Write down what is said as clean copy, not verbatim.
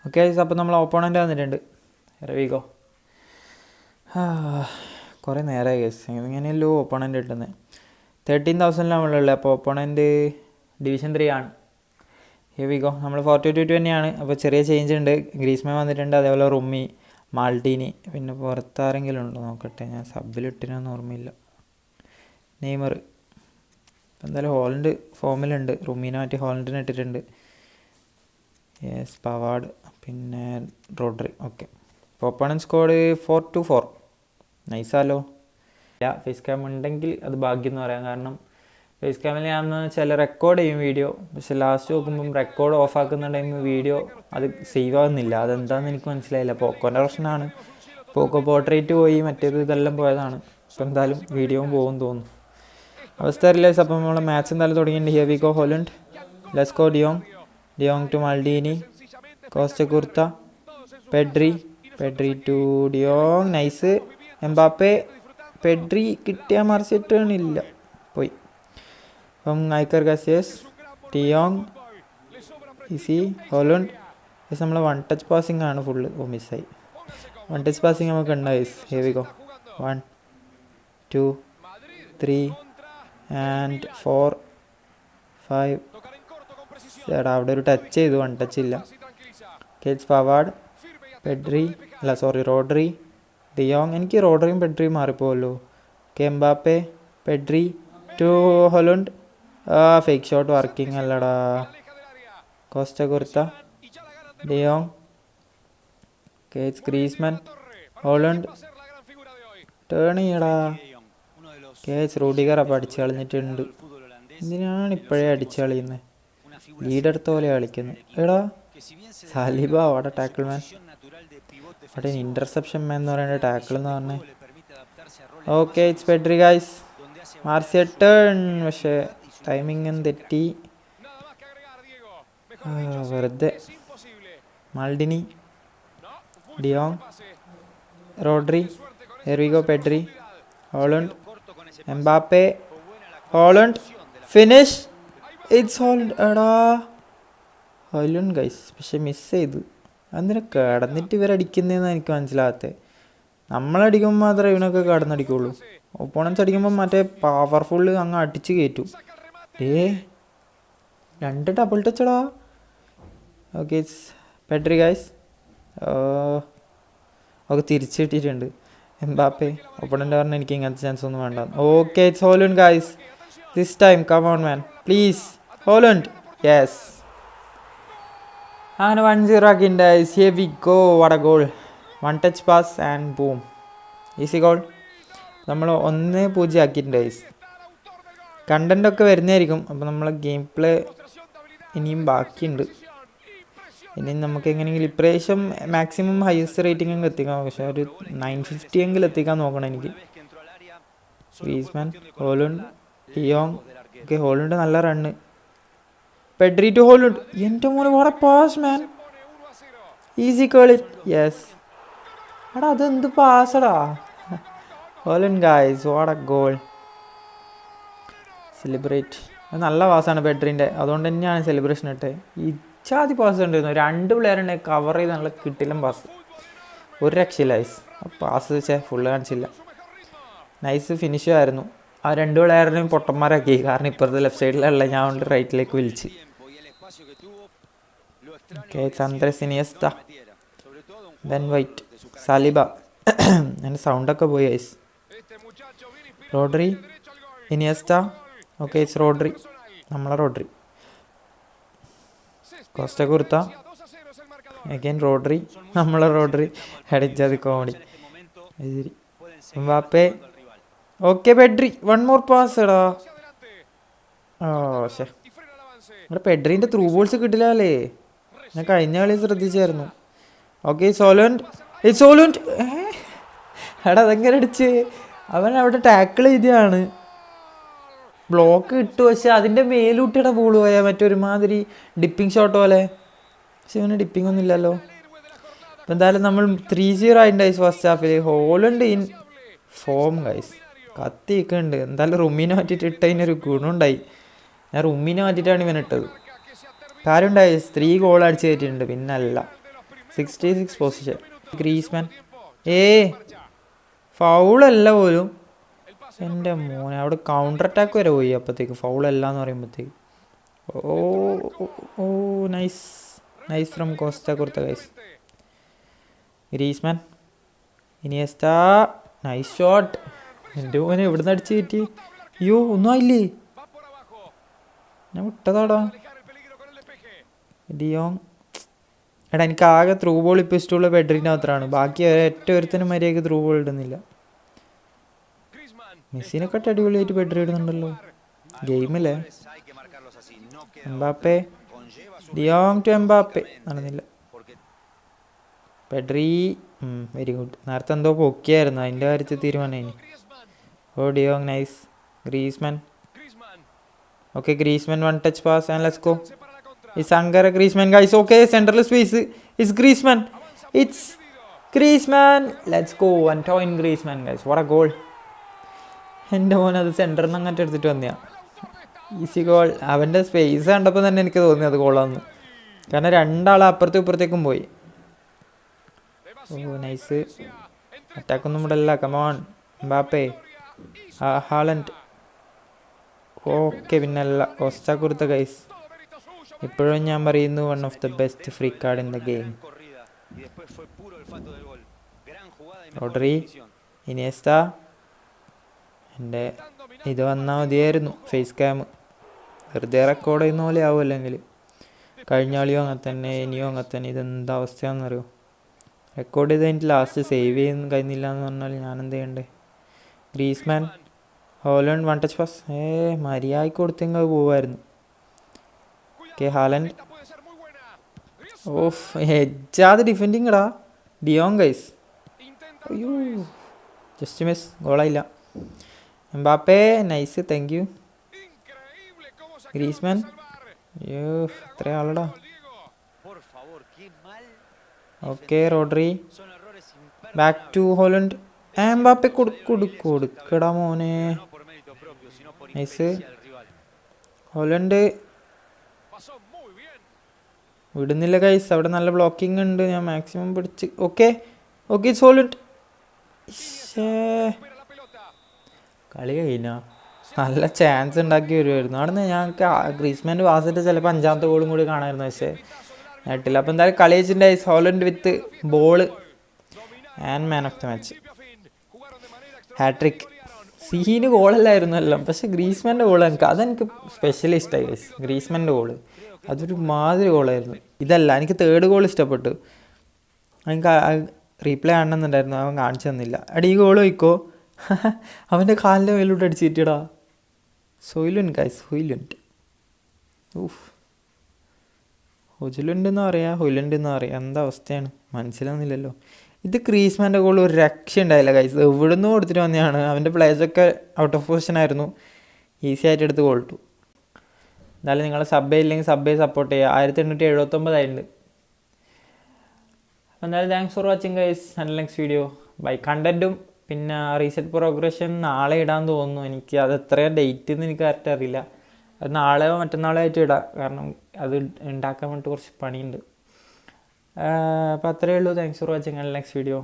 Okay അപ്പോൾ നമ്മൾ opponent വന്നിട്ടുണ്ട്. രവിഗോ കുറേ നേരമായി കേസ് എങ്ങനെയല്ലോ ഓപ്പോണൻ്റ് കിട്ടുന്നത്. 13,000 നമ്മളുള്ളത്. അപ്പോൾ ഓപ്പോണൻ്റ് ഡിവിഷൻ 3 ആണ്. രവിഗോ നമ്മൾ 4-2 തന്നെയാണ്. അപ്പോൾ ചെറിയ ചേഞ്ച് ഉണ്ട്. ഗ്രീസ്മാൻ വന്നിട്ടുണ്ട്, അതേപോലെ റുമ്മി, മാൾട്ടീനി, പിന്നെ പുറത്താരെങ്കിലും ഉണ്ടോ നോക്കട്ടെ, ഞാൻ സബിലിട്ടിനൊന്നും ഓർമ്മയില്ല. നെയ്മർ. എന്തായാലും ഹോളണ്ട് ഫോമിലുണ്ട്. റുമ്മീനെ മാറ്റി ഹോളണ്ടിനെ ഇട്ടിട്ടുണ്ട്. യെസ്, പവാഡ്, പിന്നെ റോഡ്രി. ഓക്കെ, ഇപ്പോൾ ഓപ്പണൻ സ്കോഡ് 4-4. നൈസാലോ. ഇല്ല, ഫേസ് ക്യാം ഉണ്ടെങ്കിൽ അത് ഭാഗ്യം എന്ന് പറയാം. കാരണം ഫേസ് ക്യാമിൽ ഞാൻ ചില റെക്കോർഡ് ചെയ്യും വീഡിയോ, പക്ഷെ ലാസ്റ്റ് നോക്കുമ്പം റെക്കോർഡ് ഓഫ് ആക്കുന്ന ടൈം വീഡിയോ അത് സേവ് ആകുന്നില്ല. അതെന്താണെന്ന് എനിക്ക് മനസ്സിലായില്ല. പോക്കോൻ്റെ പ്രശ്നമാണ്. പോക്കോ പോർട്രേറ്റ് പോയി, മറ്റേത് ഇതെല്ലാം പോയതാണ്. അപ്പോൾ എന്തായാലും വീഡിയോയും പോകും തോന്നുന്നു. അവസ്ഥ അറിയില്ല. അപ്പം നമ്മളെ മാച്ച് എന്തായാലും തുടങ്ങിയിട്ടുണ്ട്. Here we go. Haaland, Lescott, de Jong to Maldini, Costacurta, Pedri to de Jong. Nice. Mbappe, Pedri കിട്ടിയ മറിച്ചിട്ടില്ല, പോയി. അപ്പം Iker Casillas, de Jong, easy, Haaland. പക്ഷെ നമ്മൾ 1 ടച്ച് പാസിംഗ് ആണ് ഫുള്ള്. മിസ്സായി. 1 ടച്ച് പാസിംഗ് നമുക്ക് ഉണ്ടായി. Here we go. 1 2 3 and 4 5. എടാ അവിടെ ഒരു ടച്ച് ചെയ്തു, 1 ടച്ച് ഇല്ല. കേറ്റ്സ് പവാഡ്, റോഡ്രി, ഡിയോങ്. എനിക്ക് റോഡ്രിയും പെഡ്രിയും മാറിപ്പോവല്ലോ. Mbappe, Pedri to Haaland. Fake shot working അല്ലടാ. കോസ്റ്റകുർത്ത, ഡിയോങ്, കേറ്റ്സ് ഗ്രീസ്മാൻ, ഹോലണ്ട്. ടേൺ ചെയ്യടാ. കേറ്റ്സ് റൂഡിഗർ. അപ്പോൾ അടിച്ച് കളഞ്ഞിട്ടുണ്ട്. എന്തിനാണ് ഇപ്പോഴേ അടിച്ച് കളയുന്നത്? ലീഡെടുത്ത പോലെ കളിക്കുന്നത്. എടാ സാലിബ അവിടെ ടാക്കിൾ മാൻ, അവിടെ ഇൻ്റർസെപ്ഷൻ മാൻ എന്ന് പറയുന്നത് ടാക്കിൾ എന്ന് പറഞ്ഞത്. Okay, it's Pedri guys. മാർസിയ ടേൺ, പക്ഷേ ടൈമിങ് തെറ്റി. വെറുതെ. മാൾഡിനി, ഡിയോങ്, റോഡ്രി, എർവിഗോ, Pedri, Haaland, Mbappe, Haaland, finish. It's Haaland. എടാ ഹോലണ്ട് ഗൈസ്, പക്ഷെ മിസ് ചെയ്തു. അതിനെ കിടന്നിട്ട് ഇവരടിക്കുന്നതെന്ന് എനിക്ക് മനസ്സിലാകത്തെ. നമ്മളടിക്കുമ്പോൾ മാത്രമേ ഇവനൊക്കെ കിടന്നടിക്കുള്ളൂ. ഒപ്പോണൻസ് അടിക്കുമ്പോൾ മറ്റേ പവർഫുള്ള് അങ്ങ് അടിച്ച് കയറ്റും. 2 ഡബിൾ ടച്ചടാ. Okay, it's Pedri guys. ഒക്കെ തിരിച്ചു കിട്ടിയിട്ടുണ്ട്. എംബാപ്പെ. ഒപ്പണൻ്റ് പറഞ്ഞാൽ എനിക്ക് ഇങ്ങനത്തെ ചാൻസ് ഒന്നും വേണ്ട. Okay, it's Haaland guys. This time come on man, please. Haaland. Yes, അങ്ങനെ 1-0 ആക്കിയിട്ടുണ്ട്. Here we go. What a goal. 1 touch pass and boom, easy goal. നമ്മൾ 1-0 ആക്കിയിട്ടുണ്ട് ഗൈസ്. കണ്ടൻ്റൊക്കെ വരുന്നതായിരിക്കും. അപ്പോൾ നമ്മളെ ഗെയിം പ്ലേ ഇനിയും ബാക്കിയുണ്ട്. ഇനി നമുക്ക് എങ്ങനെയെങ്കിലും ഇപ്രാവശ്യം മാക്സിമം ഹയസ്റ്റ് റേറ്റിംഗ് എങ്കിലും എത്തിക്കാം. പക്ഷേ ഒരു 950 എങ്കിലും എത്തിക്കാൻ നോക്കണം എനിക്ക്. Griezmann, Haaland, de Jong. Okay, Haaland നല്ല റണ്ണ്. Pedri to Haaland. എൻ്റെ മോനെ what a pass man. Easy curl it. Yes. എടാ അതെന്ത് പാസടാ. Haaland guys, what a goal. Celebrate. നല്ല പാസ്സാണ് പെഡ്രിൻ്റെ, അതുകൊണ്ട് തന്നെയാണ് സെലിബ്രേഷൻ ഇട്ടത്. ഇച്ചാതി പാസ് ഉണ്ടായിരുന്നു. 2 പ്ലെയർ ഉണ്ടെങ്കിൽ കവർ ചെയ്ത് നല്ല കിട്ടില്ല പാസ്. ഒരു രക്ഷയില്ല ഗൈസ്. പാസ് ഫുള്ള് കാണിച്ചില്ല. നൈസ് ഫിനിഷും ആയിരുന്നു. ആ 2 പ്ലെയറിനെയും പൊട്ടന്മാരാക്കി. കാരണം ഇപ്പുറത്തെ ലെഫ്റ്റ് സൈഡിലുള്ള ഞാൻ കൊണ്ട് റൈറ്റിലേക്ക് വിളിച്ച്. Okay, Andres Iniesta, Ben White, Saliba. എൻ്റെ സൗണ്ടൊക്കെ പോയി guys. Rodri, Iniesta. Okay, it's Rodri. നമ്മളെ റോഡ്രി. Costacurta, again Rodri. നമ്മളെ റോഡ്രി. അടിച്ചത് comedy. Mbappe. Okay, Pedri. 1 more pass. എടാ ശേ, ഇവിടെ പെഡ്രീൻ്റെ ത്രൂ ബോൾസ് കിട്ടില്ല അല്ലേ? ഞാൻ കഴിഞ്ഞ കളി ശ്രദ്ധിച്ചായിരുന്നു. ഓക്കെ, സോലണ്ട്. എടാ അതെങ്ങനെ അടിച്ച്? അവൻ അവിടെ ടാക്കിൾ ചെയ്തതാണ്. ബ്ലോക്ക് ഇട്ടു, പക്ഷെ അതിൻ്റെ മേലൂട്ടിയുടെ ബോൾ പോയാൽ മറ്റൊരുമാതിരി ഡിപ്പിങ് ഷോട്ട് പോലെ. പക്ഷെ ഇവന് ഡിപ്പിംഗ് ഒന്നും ഇല്ലല്ലോ. അപ്പം എന്തായാലും നമ്മൾ 3-0 ആയിട്ടുണ്ടായി first Hafil. ഹോലണ്ട് in form guys. കത്തിക്കുന്നുണ്ട്. എന്തായാലും റുമ്മിനെ മാറ്റിയിട്ട് ഇട്ടതിനൊരു ഗുണമുണ്ടായി. ഞാൻ റുമ്മിനെ മാറ്റിയിട്ടാണ് ഇവൻ ഇട്ടത്. കാര്യമുണ്ടായി. 3 ഗോൾ അടിച്ച് കയറ്റിയിട്ടുണ്ട്. പിന്നല്ല, 66 പൊസിഷൻ. ഗ്രീസ്മാൻ ഫൗളല്ല പോലും. എൻ്റെ മോനെ, അവിടെ കൗണ്ടർ അറ്റാക്ക് വരെ പോയി അപ്പോഴത്തേക്ക്. ഫൗളല്ല എന്ന് പറയുമ്പോഴത്തേക്ക്. Oh oh nice nice from Costacurta guys. Griezmann, Iniesta, nice shot. എൻ്റെ മോനെ എവിടുന്ന് അടിച്ച് കയറ്റി? അയ്യോ, ഒന്നും ആയില്ലേ, ഞാൻ വിട്ടതാടാ. ഡിയോങ്, എടാ എനിക്ക് ആകെ ത്രൂ ബോൾ ഇപ്പോൾ ഇഷ്ടമുള്ള പെഡ്രിൻ്റെ മാത്രമാണ്. ബാക്കി ഒറ്റ ഒരുത്തനും മര്യാദയ്ക്ക് ത്രൂ ബോൾ ഇടുന്നില്ല. മെസ്സിനെക്കാട്ട് അടിപൊളിയായിട്ട് പെഡ്രി ഇടുന്നുണ്ടല്ലോ ഗെയിമില്ലേ. എംബാപ്പെ, ഡിയോങ് ടു എംബാപ്പെ നടന്നില്ല. Pedri very good. നേരത്തെ എന്തോ പൊക്കിയായിരുന്നു, അതിൻ്റെ കാര്യത്തിൽ തീരുമാനം. Oh de Jong nice. Griezmann, okay Griezmann, one touch pass and let's go. It's Ankara Griezmann guys. Okay, central space. It's Griezmann. It's Griezmann. Let's go. Antoine Griezmann guys. What a goal. എൻ്റെ മോൻ അത് സെൻറ്ററിൽ നിന്ന് അങ്ങോട്ട് എടുത്തിട്ട് വന്നതാണ്. Easy goal. അവൻ്റെ space കണ്ടപ്പോൾ തന്നെ എനിക്ക് തോന്നി അത് ഗോളാന്ന്. കാരണം രണ്ടാൾ അപ്പുറത്തും ഇപ്പുറത്തേക്കും പോയി. ഓ നൈസ്. അറ്റാക്കൊന്നും ഇവിടെ അല്ല. Come on Mbappe, Haaland. ഓക്കെ, പിന്നെ അല്ല കോസ്റ്റ കുർത്ത ഗൈസ്. ഇപ്പോഴും ഞാൻ പറയുന്നു one of the best free card in the game. Rodri, Iniesta. എൻ്റെ ഇത് വന്നാൽ മതിയായിരുന്നു ഫേസ് ക്യാം. വെറുതെ റെക്കോർഡ് ചെയ്യുന്ന പോലെ ആവും. അല്ലെങ്കിൽ കഴിഞ്ഞ കളിയോ അങ്ങനെ തന്നെ, ഇനിയോ അങ്ങനെ തന്നെ. ഇതെന്താ അവസ്ഥയാണെന്നറിയോ? റെക്കോർഡ് ചെയ്ത് കഴിഞ്ഞിട്ട് ലാസ്റ്റ് സേവ് ചെയ്യുന്ന കഴിഞ്ഞില്ല എന്ന് പറഞ്ഞാൽ ഞാൻ എന്ത് ചെയ്യണ്ടേ? Griezmann, Haaland, one touch pass. മര്യാദയ്ക്ക് കൊടുത്തെങ്കിൽ അത് പോവായിരുന്നു. Okay Haaland. ഓഫ്, ഹെഡ്ജാത് ഡിഫെൻഡിങ് ഇടാ. De Jong guys. അയ്യോ, ജസ്റ്റ് മിസ്, ഗോളായില്ല. Mbappe nice, thank you. Griezmann, അയ്യോ എത്ര ആളടാ. Okay Rodri, back to Haaland. Mbappe കൊടുക്കടാ മോനെ. നൈസ്. ഹോലൻഡ് വിടുന്നില്ല ഗൈസ്. അവിടെ നല്ല ബ്ലോക്കിംഗ് ഉണ്ട്. ഞാൻ മാക്സിമം പിടിച്ച്. Okay okay ഹോലൻഡ്. കളി കഴിഞ്ഞ നല്ല ചാൻസ് ഉണ്ടാക്കി വരുമായിരുന്നു. അവിടെ നിന്ന് ഞങ്ങൾക്ക് ഗ്രീസ്മാൻ്റെ വാസിട്ട് ചിലപ്പോൾ അഞ്ചാമത്തെ ഗോളും കൂടി കാണാമായിരുന്നു, പക്ഷേ നേട്ടില്ല. അപ്പോൾ എന്തായാലും കളി വെച്ചിട്ടുണ്ടായി. Haaland with ball and man of the match. Hattrick. സീന് ഗോളല്ലായിരുന്നു എല്ലാം, പക്ഷേ ഗ്രീസ്മാൻ്റെ ഗോൾ അതെനിക്ക് സ്പെഷ്യലി ഇഷ്ടമായി ഗൈസ്. ഗ്രീസ്മാൻ്റെ ഗോള് അതൊരു മാതിരി ഗോളായിരുന്നു. ഇതല്ല, എനിക്ക് തേർഡ് ഗോൾ ഇഷ്ടപ്പെട്ടു. എനിക്ക് റീപ്ലേ കാണണമെന്നുണ്ടായിരുന്നു, അവൻ കാണിച്ചു തന്നില്ല. എടാ ഈ ഗോൾ വയ്ക്കോ, അവൻ്റെ കാലിൻ്റെ മേലോട്ട് അടിച്ചിട്ടിടാ. സോയിലുണ്ട് ഗൈസ്, ഹൊയിലുണ്ട്. ഊഫ്, ഹൊജലുണ്ടെന്ന് പറയാം, ഹൊയിലുണ്ടെന്ന് പറയാം. എന്താ അവസ്ഥയാണ് മനസ്സിലാവുന്നില്ലല്ലോ. ഇത് ഗ്രീസ്മാൻ്റെ ഗോൾ ഒരു രക്ഷ ഉണ്ടായില്ല ഗൈസ്. എവിടെ നിന്ന് കൊടുത്തിട്ട് വന്നതാണ്. അവൻ്റെ പ്ലേയേഴ്സൊക്കെ ഔട്ട് ഓഫ് പൊസിഷൻ ആയിരുന്നു. ഈസി ആയിട്ട് എടുത്ത് ഗോൾ ഇട്ടു. എന്നാലും നിങ്ങൾ സബ്ബേ ഇല്ലെങ്കിൽ സബ്ബേ സപ്പോർട്ട് ചെയ്യുക. 1879 ആയിട്ടുണ്ട്. അപ്പോൾ എന്തായാലും thanks for watching guys. And next video bye. കണ്ടൻറ്റും പിന്നെ റീസെറ്റ് പ്രോഗ്രഷൻ നാളെ ഇടാൻ തോന്നുന്നു എനിക്ക്. അത് എത്രയാണ് ഡേറ്റ് എന്ന് എനിക്ക് കറക്റ്റ് അറിയില്ല. അത് നാളെയോ മറ്റന്നാളോ ആയിട്ട് ഇടാം, കാരണം അത് ഉണ്ടാക്കാൻ വേണ്ടിയിട്ട് കുറച്ച് പണിയുണ്ട്. അപ്പോൾ അത്രയേ ഉള്ളൂ. Thanks for watching. And next video.